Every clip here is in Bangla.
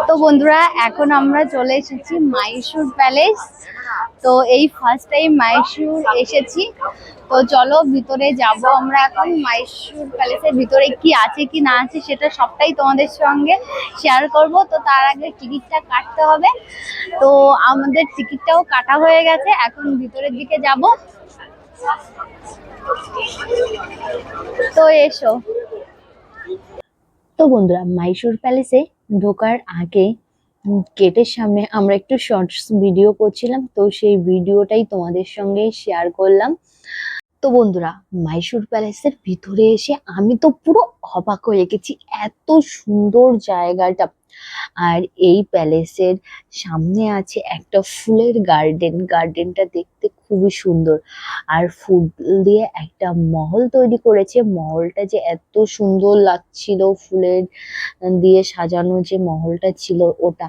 তো বন্ধুরা, এখন আমরা চলে এসেছি মাইসুর প্যালেস। তো এই ফার্স্ট টাইম মাইসুর এসেছি। তো চলো ভিতরে যাব আমরা এখন। মাইসুর প্যালেসের ভিতরে কি আছে কি না আছে সেটা সবটাই তোমাদের সঙ্গে শেয়ার করব। তো তার আগে টিকিটটা কাটতে হবে। তো আমাদের টিকিটটাও কাটা হয়ে গেছে, এখন ভিতরের দিকে যাব। তো এসো। তো বন্ধুরা, মাইসুর প্যালেসে ঢোকার আগে গেটের সামনে আমরা একটু শর্টস ভিডিও করছিলাম, তো সেই ভিডিওটাই তোমাদের সঙ্গে শেয়ার করলাম। তো বন্ধুরা, মাইসুর প্যালেসের ভিতরে এসে আমি তো পুরো অবাক হয়ে গেছি, এত সুন্দর জায়গাটা। আর এই প্যালেসের সামনে আছে একটা ফুলের গার্ডেন। গার্ডেনটা দেখতে খুবই সুন্দর। আর ফুল দিয়ে একটা মহল তৈরি করেছে। মহলটা যে এত সুন্দর লাগছিল, ফুলের দিয়ে সাজানো যে মহলটা ছিল ওটা।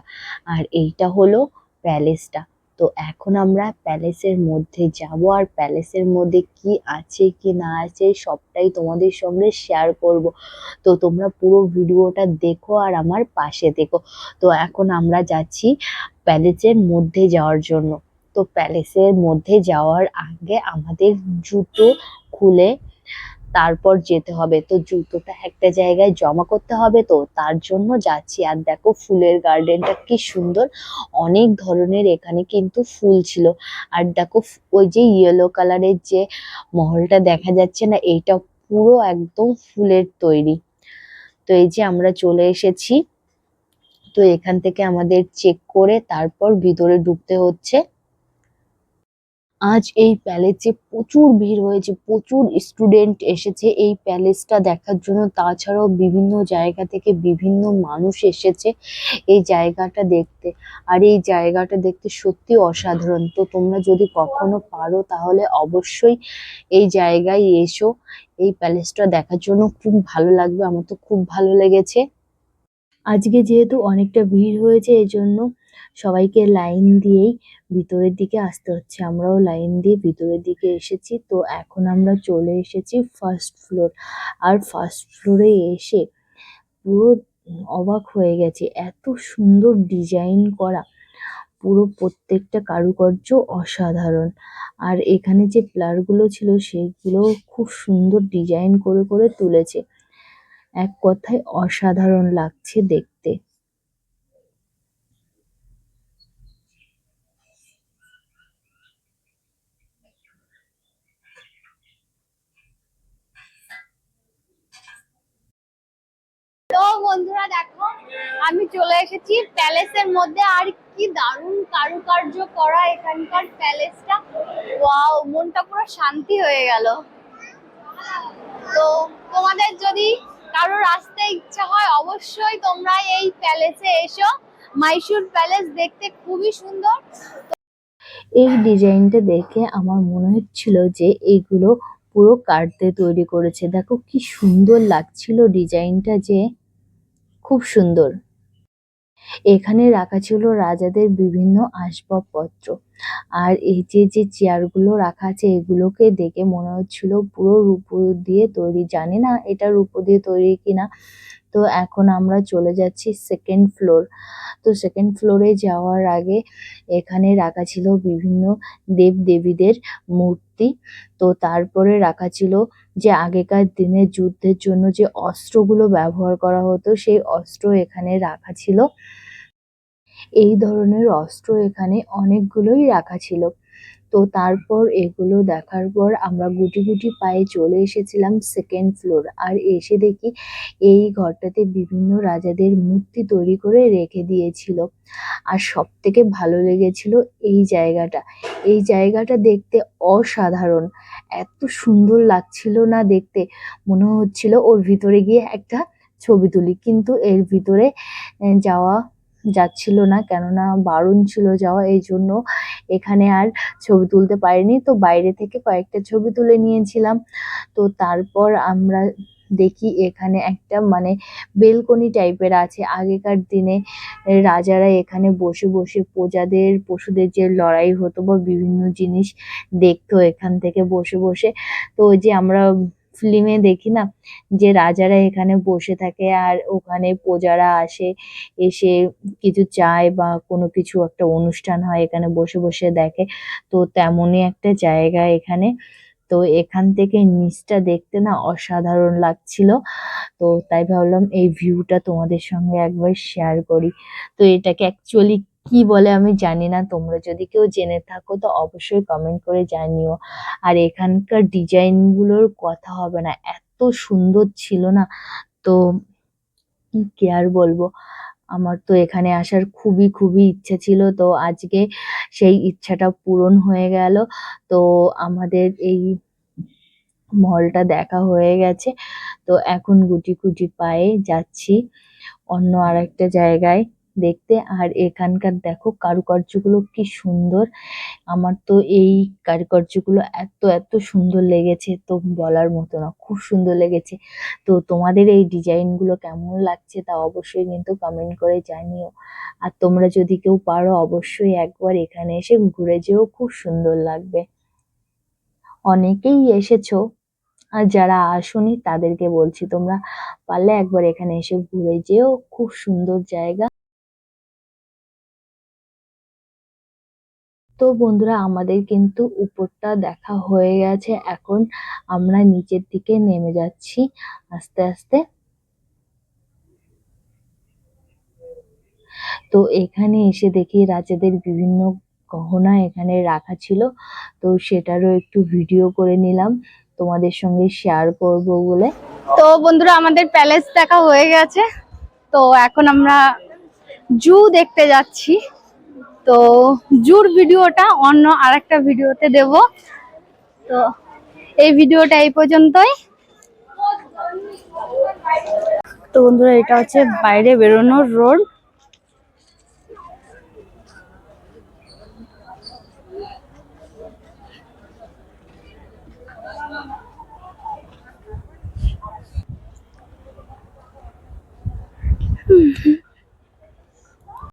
আর এইটা হলো প্যালেসটা। তো এখন আমরা প্যালেসের মধ্যে যাব, আর প্যালেসের মধ্যে কি আছে কি না আছে সবটাই তোমাদের সঙ্গে শেয়ার করব। তো তোমরা পুরো ভিডিওটা দেখো আর আমার পাশে দেখো। তো এখন আমরা যাচ্ছি প্যালেসের মধ্যে যাওয়ার জন্য। তো প্যালেসের মধ্যে যাওয়ার আগে আমাদের জুতো খুলে তারপর যেতে হবে। তো জুতোটা একটা জায়গায় জমা করতে হবে, তো তার জন্য যাচ্ছি। আর দেখো ফুলের গার্ডেনটা কি সুন্দর, অনেক ধরনের এখানে কিন্তু ফুল ছিল। আর দেখো ওই যে ইয়েলো কালারের যে মহলটা দেখা যাচ্ছে না, এইটা পুরো একদম ফুলের তৈরি। তো এই যে আমরা চলে এসেছি। তো এখান থেকে আমাদের চেক করে তারপর ভিতরে ঢুকতে হচ্ছে। আজ এই প্যালেসে প্রচুর ভিড় হয়েছে, প্রচুর স্টুডেন্ট এসেছে এই প্যালেসটা দেখার জন্য। তাছাড়াও বিভিন্ন জায়গা থেকে বিভিন্ন মানুষ এসেছে এই জায়গাটা দেখতে। আর এই জায়গাটা দেখতে সত্যি অসাধারণ। তো তোমরা যদি কখনো পারো তাহলে অবশ্যই এই জায়গায় এসো। এই প্যালেসটা দেখার জন্য খুব ভালো লাগবে, আমার তো খুব ভালো লেগেছে। আজকে যেহেতু অনেকটা ভিড় হয়েছে, এই জন্য সবাইকে লাইন দিয়েই ভিতরের দিকে আসতে হচ্ছে। আমরাও লাইন দিয়ে ভিতরের দিকে এসেছি। তো এখন আমরা চলে এসেছি ফার্স্ট ফ্লোর। আর ফার্স্ট ফ্লোরে এসে পুরো অবাক হয়ে গেছে, এত সুন্দর ডিজাইন করা। পুরো প্রত্যেকটা কারুকার্য অসাধারণ। আর এখানে যে পিলার গুলো ছিল সেইগুলো খুব সুন্দর ডিজাইন করে করে তুলেছে। এক কথায় অসাধারণ লাগছে দেখতে। তো বন্ধুরা দেখো, আমি চলে এসেছি প্যালেসের মধ্যে। আর কি দারুণ কারুকার্য করা এখানকার প্যালেসটা। ওয়াও, মনটা পুরো শান্তি হয়ে গেল। তো তোমাদের যদি কারোর আসতে ইচ্ছা হয়, অবশ্যই তোমরা এই প্যালেসে এসো। মাইসুর প্যালেস দেখতে খুবই সুন্দর। এই ডিজাইনটা দেখে আমার মনে হচ্ছিল যে এইগুলো পুরো কাঠ দিয়ে তৈরি করেছে। দেখো কি সুন্দর লাগছিল ডিজাইনটা, যে খুব সুন্দর। এখানে রাখা ছিল রাজাদের বিভিন্ন আসবাবপত্র। আর এই যে যে চেয়ারগুলো রাখা আছে, এগুলোকে দেখে মনে হচ্ছিল পুরো রূপো দিয়ে তৈরি। জানি না এটা রূপো দিয়ে তৈরি কিনা। তো এখন আমরা চলে যাচ্ছি সেকেন্ড ফ্লোর। তো সেকেন্ড ফ্লোরে যাওয়ার আগে এখানে রাখা ছিল বিভিন্ন দেব দেবীদের মূর্তি। তো তারপরে রাখা ছিল যে আগেকার দিনে যুদ্ধের জন্য যে অস্ত্রগুলো ব্যবহার করা হতো, সেই অস্ত্র এখানে রাখা ছিল। এই ধরনের অস্ত্র এখানে অনেকগুলোই রাখা ছিল। তো তারপর এগুলো দেখার পর আমরা গুটি গুটি পায়ে চলে এসেছিলাম সেকেন্ড ফ্লোর। আর এসে দেখি এই ঘরটাতে বিভিন্ন রাজাদের মূর্তি তৈরি করে রেখে দিয়েছিল। আর সব থেকে ভালো লেগেছিল এই জায়গাটা। এই জায়গাটা দেখতে অসাধারণ, এত সুন্দর লাগছিল না দেখতে। মনে হচ্ছিল ওর ভিতরে গিয়ে একটা ছবি তুলি, কিন্তু এর ভিতরে যাওয়া যাচ্ছিল না, কেননা বারণ ছিল যাওয়া। এই জন্য এখানে আর ছবি তুলতে পারিনি। তো বাইরে থেকে কয়েকটা ছবি তুলে নিয়েছিলাম। তো তারপর আমরা দেখি এখানে একটা মানে বেলকনি টাইপের আছে। আগেকার দিনে রাজারা এখানে বসে বসে প্রজাদের পশুদের যে লড়াই হতো বা বিভিন্ন জিনিস দেখতো এখান থেকে বসে বসে। তো ওই যে আমরা ফিল্মে দেখি না, যে রাজারা এখানে বসে থাকে আর ওখানে প্রজারা আসে, এসে কিছু চায় বা কোনো কিছু একটা অনুষ্ঠান হয় এখানে বসে বসে দেখে। তো তেমনই একটা জায়গা এখানে। তো এখান থেকে নিচটা দেখতে না অসাধারণ লাগছিল। তো তাই ভাবলাম এই ভিউটা তোমাদের সঙ্গে একবার শেয়ার করি। তো এটাকে অ্যাকচুয়ালি কি বলে আমি জানি না, তোমরা যদি কেউ জেনে থাকো তো অবশ্যই কমেন্ট করে জানিও। আর এখানকার ডিজাইন গুলোর কথা হবে না, এত সুন্দর ছিল না। তো কি আর বলবো, আমার তো এখানে আসার খুবই খুবই ইচ্ছা ছিল, তো আজকে সেই ইচ্ছাটা পূরণ হয়ে গেল। তো আমাদের এই মলটা দেখা হয়ে গেছে। তো এখন গুটি গুটি পায়ে যাচ্ছি অন্য আরেকটা জায়গায় দেখতে। আর এখানকার দেখো কারুকার্যগুলো কি সুন্দর, আমার তো এই কারুকার্যগুলো এত এত সুন্দর লেগেছে, তো বলার মতো না, খুব সুন্দর লেগেছে। তো তোমাদের এই ডিজাইন গুলো কেমন লাগছে তা অবশ্যই কিন্তু কমেন্ট করে জানিও। আর তোমরা যদি কেউ পারো অবশ্যই একবার এখানে এসে ঘুরে যেও, খুব সুন্দর লাগবে। অনেকেই এসেছো, আর যারা আসোনি তাদেরকে বলছি তোমরা পারলে একবার এখানে এসে ঘুরে যেও, খুব সুন্দর জায়গা। তো বন্ধুরা আমাদের কিন্তু উপরটা দেখা হয়ে গেছে, এখন আমরা নিচের দিকে নেমে যাচ্ছি আস্তে আস্তে। তো এখানে এসে দেখি রাজাদের বিভিন্ন গহনা এখানে রাখা ছিল, তো সেটারও একটু ভিডিও করে নিলাম তোমাদের সঙ্গে শেয়ার করব বলে। তো বন্ধুরা আমাদের প্যালেস দেখা হয়ে গেছে। তো এখন আমরা জু দেখতে যাচ্ছি। তো জুর ভিডিওটা অন্য আরেকটা ভিডিওতে দেব। তো এই ভিডিওটা এই পর্যন্তই। তো বন্ধুরা এটা হচ্ছে বাইরে বেরোনোর রোড।